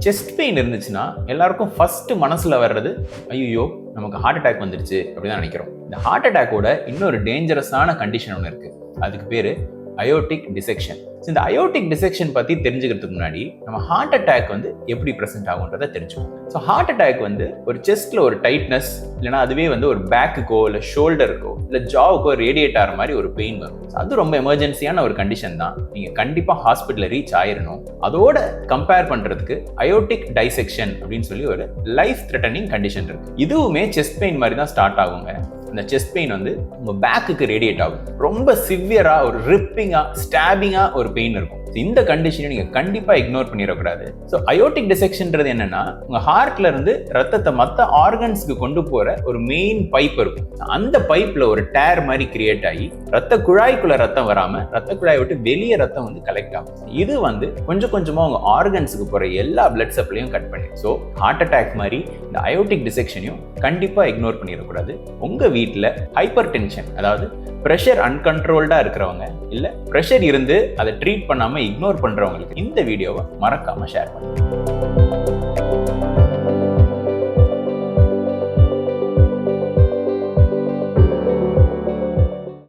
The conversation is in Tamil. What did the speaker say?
செஸ்ட் பெயின் இருந்துச்சுன்னா எல்லாருக்கும் ஃபர்ஸ்ட் மனசுல வர்றது ஐயோ நமக்கு ஹார்ட் அட்டாக் வந்துருச்சு அப்படின்னு தான் நினைக்கிறோம். இந்த ஹார்ட் அட்டாக்கோட இன்னொரு டேஞ்சரஸான கண்டிஷன் ஒன்று இருக்கு. அதுக்கு பேரு அயோர்டிக் டிசெக்ஷன். இந்த அயோர்டிக் டிசெக்ஷன் பத்தி தெரிஞ்சுக்கிறதுக்கு முன்னாடி நம்ம ஹார்ட் அட்டாக் எப்படி பிரசன்ட் ஆகுன்றதை தெரிஞ்சுக்கணும். ஸோ ஹார்ட் அட்டாக் ஒரு செஸ்ட்ல ஒரு டைட்னஸ், இல்லைன்னா அதுவே ஒரு பேக்குக்கோ இல்லை ஷோல்டருக்கோ இல்லை ஜாவுக்கோ ரேடியேட் ஆகிற மாதிரி ஒரு பெயின் வரும். அது ரொம்ப எமர்ஜென்சியான ஒரு கண்டிஷன் தான். நீங்க கண்டிப்பா ஹாஸ்பிட்டல்ல ரீச் ஆயிரணும். அதோட கம்பேர் பண்றதுக்கு அயோர்டிக் டைசெக்ஷன் அப்படின்னு சொல்லி ஒரு லைஃப் த்ரெட்டனிங் கண்டிஷன் இருக்கு. இதுவுமே செஸ்ட் பெயின் மாதிரி தான் ஸ்டார்ட் ஆகுங்க. இந்த செஸ்ட் பெயின் உங்க பேக்குக்கு ரேடியேட் ஆகும். ரொம்ப சிவியரா ஒரு ரிப்பிங்கா ஸ்டாபிங்கா ஒரு பெயின் இருக்கும். இந்த கண்டிஷனை நீங்க கண்டிப்பா இக்னோர் பண்ணிடக்கூடாது. ஸோ அயோர்டிக் டிசெக்ஷன்ன்றது என்னன்னா, உங்க ஹார்ட்ல இருந்து ரத்தத்தை மற்ற ஆர்கன்ஸ்க்கு கொண்டு போற ஒரு மெயின் பைப் இருக்கும். அந்த பைப்ல ஒரு டேர் மாதிரி கிரியேட் ஆகி ரத்த குழாய்க்குள்ள ரத்தம் வராம ரத்த குழாயை விட்டு வெளியே ரத்தம் கலெக்ட் ஆகும். இது கொஞ்சம் கொஞ்சமா உங்க ஆர்கன்ஸுக்கு போற எல்லா பிளட் சப்ளையும் கட் பண்ணி. ஸோ ஹார்ட் அட்டாக் மாதிரி இந்த அயோர்டிக் டிசெக்ஷனையும் கண்டிப்பா இக்னோர் பண்ணிடக்கூடாது. உங்க வீட்டில் ஹைப்பர் டென்ஷன், அதாவது ப்ரெஷர் அன்கண்ட்ரோல்டா இருக்கிறவங்க, இல்ல ப்ரெஷர் இருந்து அதை ட்ரீட் பண்ணாம இக்னோர் பண்றவங்களுக்கு இந்த வீடியோவை மறக்காம ஷேர் பண்ணுங்க.